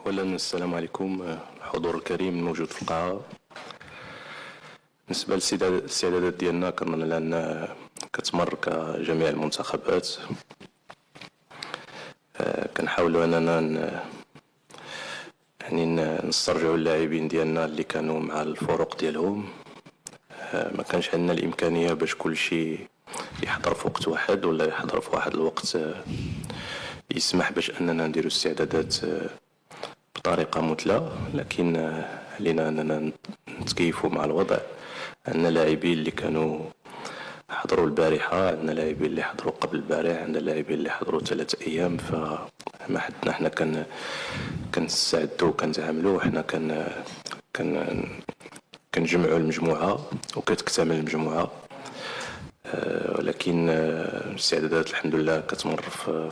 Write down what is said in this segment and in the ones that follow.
أولا السلام عليكم الحضور الكريم الموجود في القاعة. بالنسبة للاستعدادات ديالنا كنظن لأن كتمر كجميع المنتخبات. كنحاولوا أننا نسترجعوا اللاعبين ديالنا اللي كانوا مع الفرق ديالهم. ما كانش عندنا الإمكانية باش كل شيء يحضر في وقت واحد ولا يحضر في واحد الوقت يسمح باش أننا نديروا استعدادات بطريقة مثلى، لكن علينا أننا نتكيفوا مع الوضع. عندنا لاعبين اللي كانوا حضروا البارحة، عندنا لاعبين اللي حضروا قبل البارح، عندنا لاعبين اللي حضروا 3 أيام. فما حدنا حنا كنستعدوا وكنتعاملوا، حنا كنجمعوا المجموعة وكتكتمل المجموعة. ولكن الاستعدادات الحمد لله كتمر في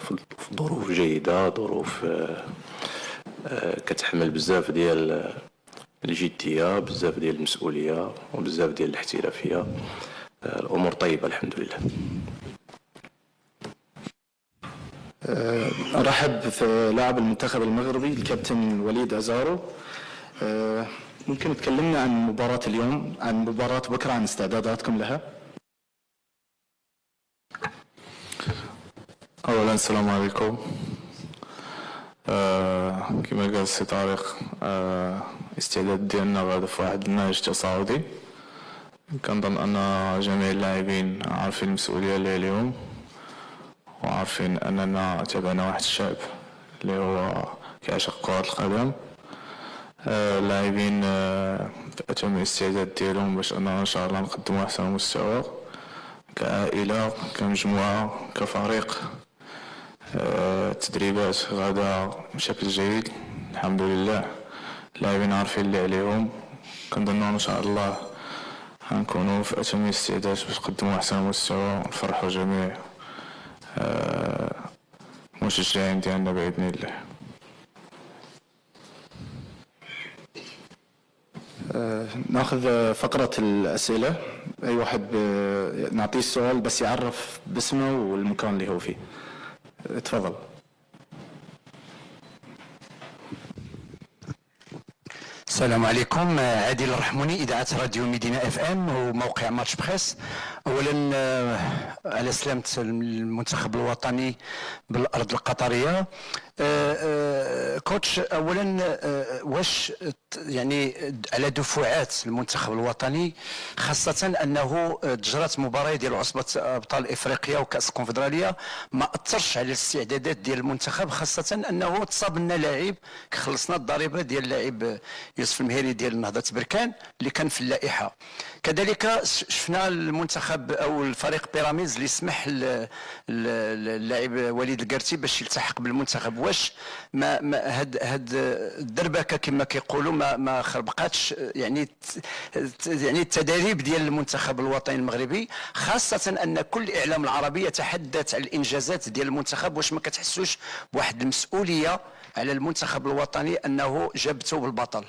ظروف جيدة، ظروف كتحمل بزاف ديال الجدية، بزاف ديال المسؤولية وبزاف ديال الاحترافية. الأمور طيبة الحمد لله. أرحب في لاعب المنتخب المغربي الكابتن وليد أزارو. ممكن تكلمنا عن مباراة اليوم، عن مباراة بكرة، عن استعداداتكم لها؟ أولا السلام عليكم. كما قال السي طارق، استعداد ديالنا غادا في واحد النهج تصاعدي. كنظن أن جميع اللاعبين عارفين المسؤولية اللي عليهم وعارفين أننا تابعنا واحد الشعب اللي هو كيعشق كرة القدم. اللاعبين في أتم الاستعداد ديالهم باش أننا إن شاء الله نقدموا أحسن مستوى كعائلة، كمجموعة، كفريق. التدريبات غدا بشكل جيد الحمد لله. اللاعبين عارفين اللي عليهم. كنظنوا ان شاء الله غنكونوا في اتم الاستعداد باش نقدموا احسن مستوى ونفرحوا جميع المشجعين ديالنا باذن الله. ناخذ فقرة الأسئلة. أي واحد نعطيه السؤال بس يعرف باسمه والمكان اللي هو فيه. تفضل. السلام عليكم. عادل الرحموني، إذاعة راديو مدينة FM وموقع ماتش بريس. أولا على سلامة المنتخب الوطني بالأرض القطرية. كوتش، أولا واش يعني على دفعات المنتخب الوطني، خاصة أنه تجرت مباراة ديال عصبة أبطال إفريقيا وكأس الكونفدرالية، ما أثرش على الاستعدادات ديال المنتخب، خاصة أنه تصاب لنا لاعب خلصنا الضريبة ديال اللاعب يوسف المهيري ديال نهضة بركان اللي كان في اللائحة. كذلك شفنا المنتخب أو الفريق بيراميدز اللي سمح اللاعب وليد القرتي باش يلتحق بالمنتخب. واش ما هاد الدربكه كما كيقولوا ما خربقاتش يعني التدريب ديال المنتخب الوطني المغربي، خاصه ان كل الاعلام العربي يتحدث عن الانجازات ديال المنتخب؟ واش ما كتحسوش بواحد المسؤوليه على المنتخب الوطني انه جابته بالبطل؟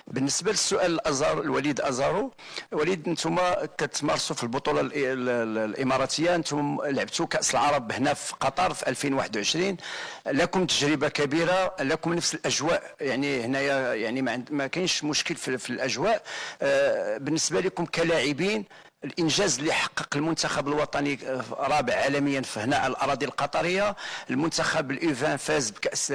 بالنسبه للسؤال الوليد أزارو، وليد انتم كتمارسوا في البطوله الاماراتيه، انتم لعبتوا كاس العرب هنا في قطر في 2021، لكم تجربه كبيره، لكم نفس الاجواء، يعني هنايا يعني ما كاينش مشكل في الاجواء. بالنسبه لكم كلاعبين، الانجاز اللي حقق المنتخب الوطني رابع عالميا في هنا على الاراضي القطريه، المنتخب اليوفان فاز بكاس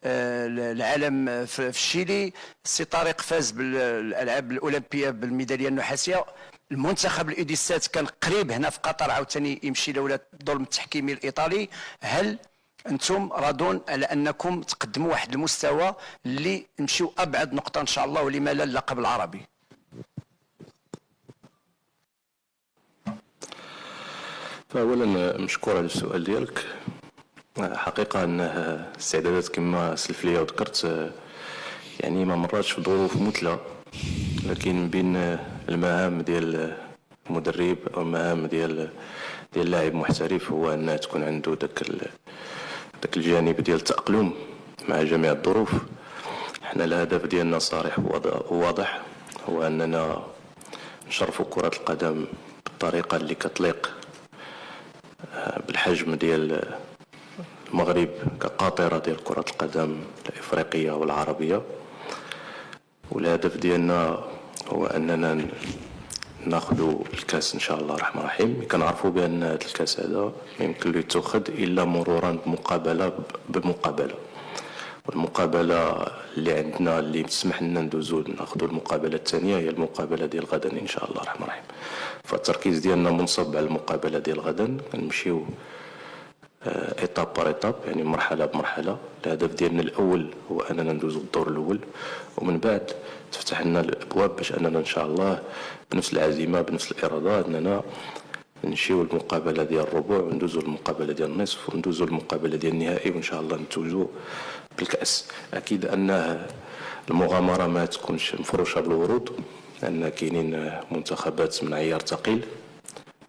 العالم في الشيلي، السي طارق فاز بالالعاب الاولمبيه بالميداليه النحاسيه، المنتخب الاوديسات كان قريب هنا في قطر عاوتاني يمشي لولا الظلم التحكيمي الايطالي. هل انتم راضون على انكم تقدموا واحد المستوى اللي نمشيو ابعد نقطه ان شاء الله، ولما لا اللقب العربي؟ فأولا مشكور على السؤال ديالك. حقيقة أن استعدادات كما سلف ليا وذكرت يعني ما مراتش في ظروف مثلى، لكن بين المهام ديال المدرب أو المهام ديال لاعب محترف هو أن تكون عنده داك الجانب ديال التأقلم مع جميع الظروف. حنا الهدف ديالنا صريح وواضح، هو أننا نشرفوا كرة القدم بالطريقة اللي كتليق بالحجم ديال المغرب كقاطرة ديال كرة القدم الإفريقية والعربية، والهدف ديالنا هو أننا ناخذوا الكاس إن شاء الله الرحمن الرحيم. كنعرفوا بأن هذا الكاس هذا ما يمكن له يتخذ إلا مرورا بمقابلة، والمقابلة اللي عندنا اللي تسمح لنا ندوزو ناخذوا المقابلة الثانية هي المقابلة ديال غدا إن شاء الله الرحمن الرحيم. فالتركيز ديالنا منصب على المقابلة ديال غدا، كنمشيو ايتاب بار ايتاب، يعني مرحله بمرحله. الهدف ديالنا الاول هو اننا ندوزو الدور الاول، ومن بعد تفتح لنا الابواب باش اننا ان شاء الله بنفس العزيمه بنفس الاراده اننا نمشيو المقابله ديال الربع، وندوزو المقابله ديال النصف، وندوزو المقابله ديال النهائي، وان شاء الله نتوجو بالكاس. اكيد ان المغامره ما تكونش مفروشه بالورود، لان كاينين منتخبات من عيار ثقيل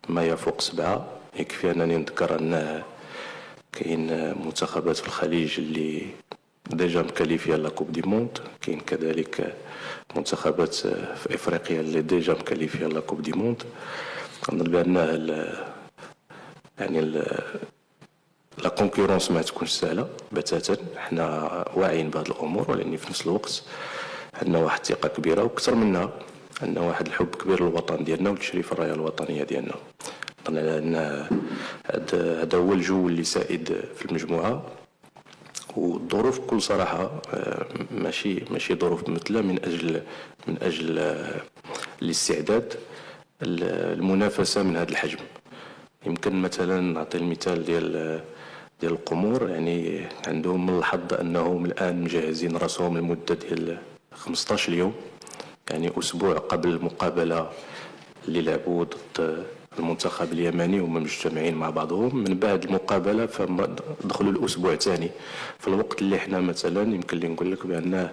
ما يفوق 7. يكفي انني نذكر ان كاين منتخبات في الخليج اللي ديجا مكاليفيا لا كوب دي موند، كاين كذلك منتخبات في افريقيا اللي ديجا مكاليفيا لا كوب دي موند. كنظن بان يعني لا كونكورونس ما تكونش سهله بتاتا. حنا واعيين بهذه الامور، ولكن في نفس الوقت عندنا واحد الثقه كبيره، واكثر منها عندنا واحد الحب كبير للوطن ديالنا ولتشريف الرايه الوطنيه ديالنا. نظن ان هذا هو الجو اللي سائد في المجموعه، والظروف بكل صراحه ماشي ظروف مثلى من اجل الاستعداد المنافسه من هذا الحجم. يمكن مثلا نعطي المثال ديال القمور، يعني عندهم من الحظ انهم الان مجهزين راسهم لمده ديال 15 يوم، يعني اسبوع قبل المقابله اللي لعبوا ضد المنتخب اليمني، وهم مجتمعين مع بعضهم. من بعد المقابله فما دخلوا الاسبوع الثاني، في الوقت اللي احنا مثلا يمكن لي نقول لك بان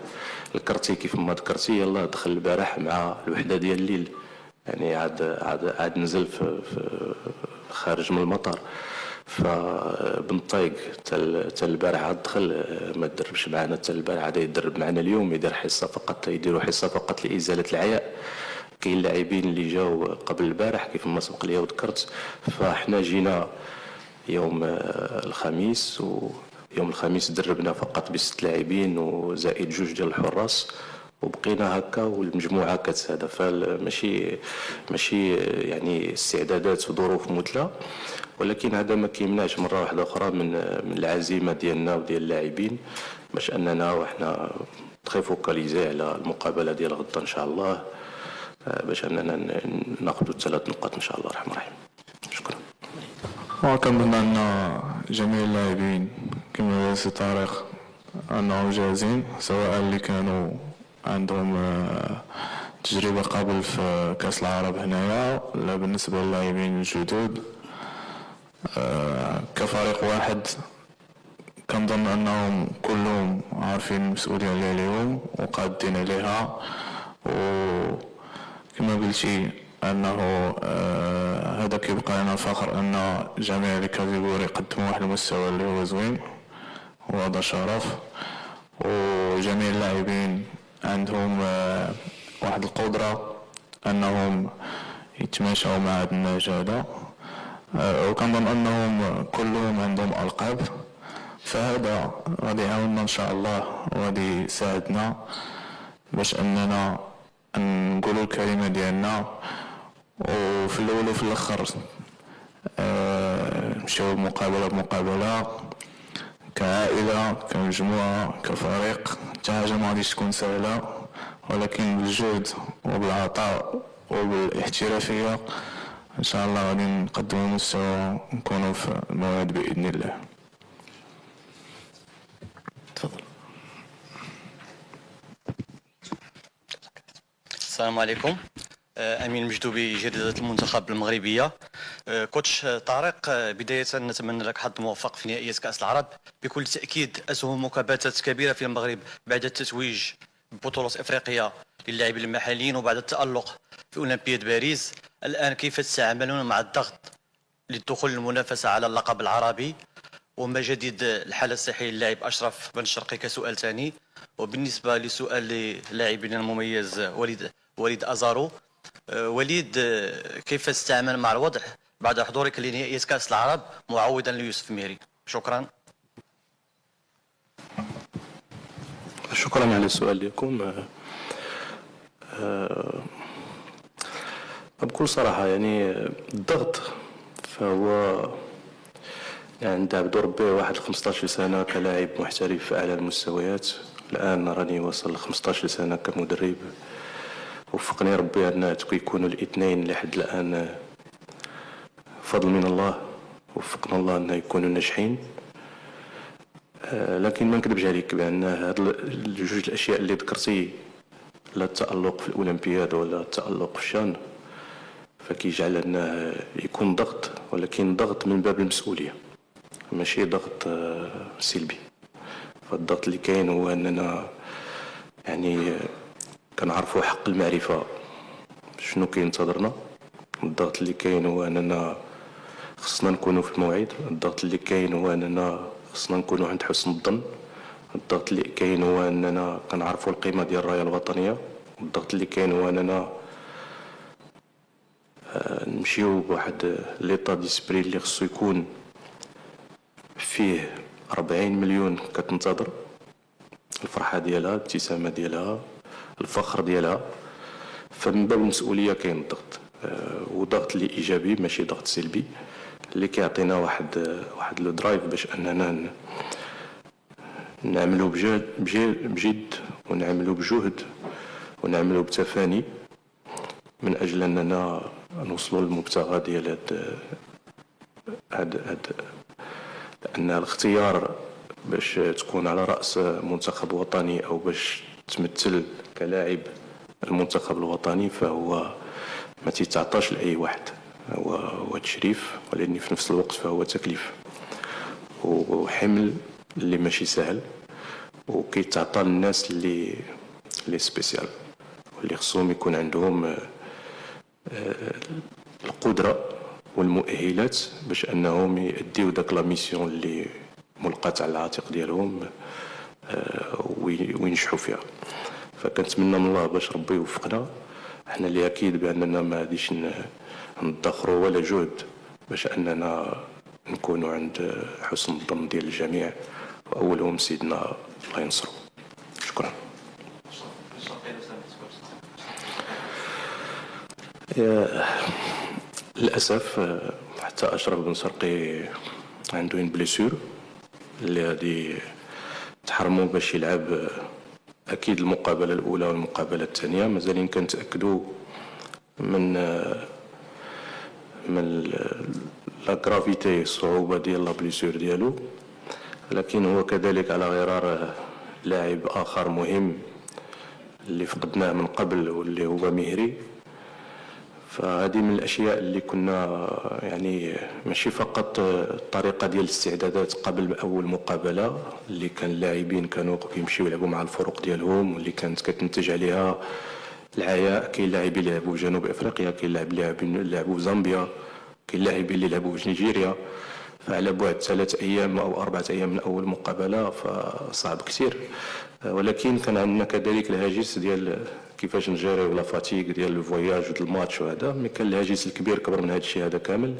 الكرتي كيف ما ذكرتي يلا دخل البارح مع الوحده ديال الليل، يعني عاد نزل في خارج من المطار. فبن طايق حتى البارح عاد دخل ما تدربش معنا، حتى البارح عاد يدرب معنا اليوم، يديروا حصه فقط لازاله العياء. كاين لاعبين اللي جاوا قبل البارح كيف ما سبق لي وذكرت. فاحنا جينا يوم الخميس، ويوم الخميس دربنا فقط ب6 لاعبين وزائد 2 ديال الحراس، وبقينا هكا والمجموعه كتسادة. ماشي يعني استعدادات وظروف مثلى، ولكن هذا ما كيمنعش مره واحده اخرى من العزيمه ديالنا وديال اللاعبين باش اننا وحنا تري فوكاليزي على المقابله ديال غدا ان شاء الله، باش اننا ناخذوا 3 نقاط ان شاء الله الرحمن الرحيم. شكرا. وكنظن ان جميع اللاعبين كما سي طارق انهم جاهزين، سواء اللي كانوا عندهم تجربه قبل في كاس العرب هنايا، لا بالنسبه للاعبين الجدد. كفريق واحد كنظن انهم كلهم عارفين المسؤوليه اللي عليهم وقادين عليها، وكما قلتي انه هذا كيبقى لنا فخر ان جميع الكاتيجوري قدموا واحد المستوى اللي هو زوين، وهذا شرف. وجميع اللاعبين عندهم واحد القدره انهم يتماشوا مع هذا النهج هذا، وكنظن انهم كلهم عندهم القاب. فهذا غادي يعاوننا ان شاء الله، وغادي يساعدنا باش اننا نقولوا الكلمه ديالنا، وفي الاول وفي الاخر نمشيو مقابله بمقابله كعائله كمجموعه كفريق. حتى حاجه ما غاديش تكون سهله، ولكن بالجهد وبالعطاء وبالاحترافيه ان شاء الله غادي نقدموا مستوى ونكونوا في الموعد باذن الله. تفضل. السلام عليكم. امين المجدوبي، جريده المنتخب المغربيه. كوتش طارق، بدايه نتمنى لك حظ موفق في نهائيات كاس العرب. بكل تاكيد اسهم مكاباتات كبيره في المغرب بعد التتويج ببطوله افريقيا للاعبين المحليين وبعد التالق في اولمبياد باريس. الان كيف تتعاملون مع الضغط للدخول للمنافسه على اللقب العربي؟ وما جديد الحاله الصحيه للاعب اشرف بن شرقي كسؤال ثاني. وبالنسبه لسؤال لاعبنا المميز وليد ازارو، وليد كيف تتعامل مع الوضع بعد حضورك لنهائيات كاس العرب معوضا ليوسف ميري؟ شكرا. شكرا على السؤال ديالكم. بكل صراحة يعني الضغط فهو يعني عبد ربي واحد 15 سنة كلاعب محترف في أعلى المستويات. الآن راني وصل 15 سنة كمدرب. وفقني ربي أن يكونوا الاثنين لحد الآن فضل من الله. وفقنا الله أن يكونوا ناجحين. لكن ما نكذبش عليك بأن هاد الجوج الأشياء اللي ذكرتي، لا التألق في الأولمبياد ولا التألق في الشان، فكيجعل أنه يكون ضغط، ولكن ضغط من باب المسؤولية ماشي ضغط سلبي. فالضغط اللي كاين هو أننا يعني كنعرفوا حق المعرفة شنو كينتظرنا. الضغط اللي كاين هو أننا خصنا نكونوا في الموعد. الضغط اللي كاين هو أننا خصنا نكونوا عند حسن الظن. الضغط اللي كاين هو أننا كنعرفوا القيمة ديال الراية الوطنية. الضغط اللي كاين هو أننا نمشيو بواحد ليطا ديسبري اللي خصو يكون فيه 40 مليون كتنتظر الفرحة ديالها، الابتسامة ديالها، الفخر ديالها. فمن باب المسؤولية كاين الضغط، وضغط اللي إيجابي ماشي ضغط سلبي، اللي كيعطينا واحد لو درايف باش أننا نعملوا بجد ونعملوا بجهد ونعملوا بتفاني من أجل أننا نوصلوا للمبتغى ديال هاد لأن الاختيار باش تكون على رأس منتخب وطني أو باش تمثل كلاعب المنتخب الوطني فهو ما تيتعطاش لأي واحد. هو تشريف، ولكن في نفس الوقت فهو تكليف وحمل اللي ماشي سهل، وكيتعطى للناس اللي سبيسيال واللي خصهم يكون عندهم القدرة والمؤهلات باش أنهم يأديو داك لا ميسيون اللي ملقاة على العاتق ديالهم وينجحوا فيها. فكنتمنى من الله باش ربي يوفقنا. احنا اللي أكيد بأننا ما غاديش ندخروا ولا جهد باش أننا نكونوا عند حسن الظن ديال الجميع، وأولهم سيدنا الله ينصرو. شكرا. للأسف حتى أشرف بن سرقي عنده اون بليسور اللي غادي تحرموا باش يلعب أكيد المقابلة الأولى والمقابلة الثانية. مازالين كنتأكدوا من لا غرافيتي الصعوبة ديال لا بليسور ديالو، لكن هو كذلك على غرار لاعب آخر مهم اللي فقدناه من قبل واللي هو مهري. فهذه من الأشياء اللي كنا يعني ماشي فقط الطريقة ديال الاستعدادات قبل أول مقابلة اللي كان اللاعبين كانوا كيمشيو يلعبوا مع الفرق ديالهم واللي كانت كتنتج عليها العياء. كاين لاعبين اللي لعبوا في جنوب أفريقيا، كاين لاعبين اللي لعبوا في زامبيا، كاين لاعبين اللي لعبوا في نيجيريا. فعلى بعد 3 أيام أو 4 أيام من أول مقابلة فصعب كثير. ولكن كان عندنا كذلك الهاجس ديال كيفاش نجاريو لا فاتيك ديال الفواياج وديال الماتش وهذا. مي كان الهاجس الكبير كبر من هذا الشيء هذا كامل،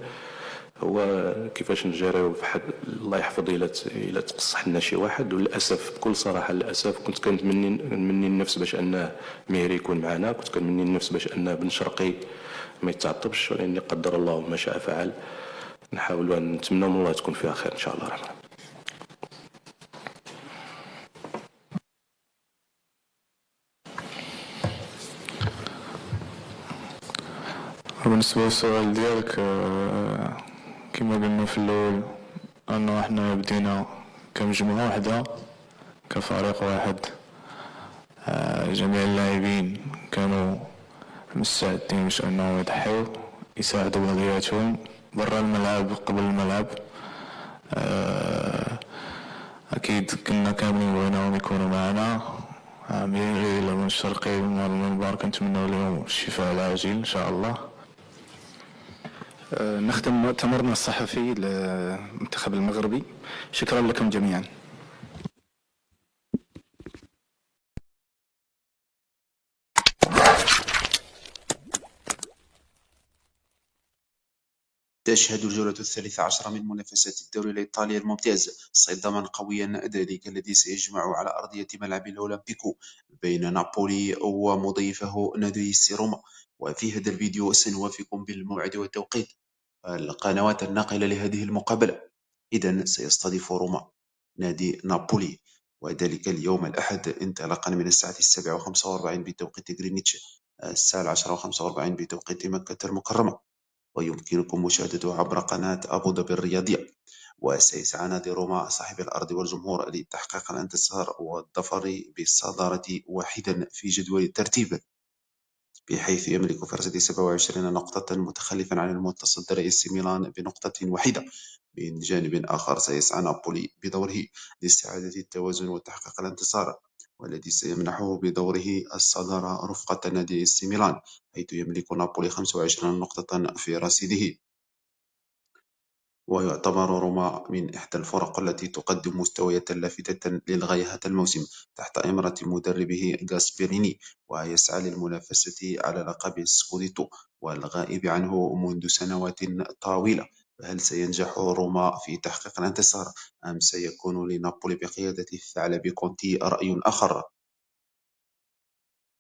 هو كيفاش نجاريو في الله يحفظ إلا تقصح لنا شي واحد. وللاسف بكل صراحه للاسف كنت كنتمني النفس باش ان ميري يكون معنا، كنت كنتمني النفس باش ان بن شرقي ما يتعطبش، ولكن قدر الله ما شاء فعل. نحاولوا ان نتمنى من الله تكون فيها خير ان شاء الله الرحمن. بالنسبة للسؤال ديالك، كما قلنا في الأول أنه احنا بدينا كمجموعة واحدة كفريق واحد. جميع اللاعبين كانوا مستعدين باش أنهم يضحيو يساعدوا بغياتهم برا الملعب قبل الملعب. أكيد كنا كاملين بغيناهم يكونوا معنا. ميري لمن الشرقي والمنبر كنتمنوا لهم الشفاء العاجل إن شاء الله. نختم مؤتمرنا الصحفي للمنتخب المغربي. شكرا لكم جميعا. تشهد الجولة 13 من منافسات الدوري الإيطالي الممتاز صداما قويا ذلك الذي سيجمع على أرضية ملعب الأولمبيكو بين نابولي ومضيفه نادي روما. وفي هذا الفيديو سنوافيكم بالموعد والتوقيت القنوات الناقلة لهذه المقابلة. إذن سيستضيف روما نادي نابولي، وذلك اليوم الأحد انطلاقا من الساعة 7:45 بتوقيت غرينتش، الساعة 10:45 بتوقيت مكة المكرمة، ويمكنكم مشاهدته عبر قناة أبو ظبي الرياضية. وسيسعى نادي روما صاحب الأرض والجمهور لتحقيق الانتصار والظفر بالصدارة واحدا في جدول الترتيب، بحيث يملك فرصة 27 نقطة متخلفا عن المتصدر AC ميلان بنقطة واحدة. من جانب آخر سيسعى نابولي بدوره لاستعادة التوازن وتحقيق الانتصار، والذي سيمنحه بدوره الصدارة رفقة نادي AC ميلان، حيث يملك نابولي 25 نقطة في رصيده. ويعتبر روما من إحدى الفرق التي تقدم مستويات لافتة للغاية هذا الموسم تحت إمرة مدربه غاسبريني، ويسعى للمنافسة على لقب سكوديتو والغائب عنه منذ سنوات طويلة. فهل سينجح روما في تحقيق الانتصار أم سيكون لنابولي بقيادة الثعلب كونتي رأي آخر؟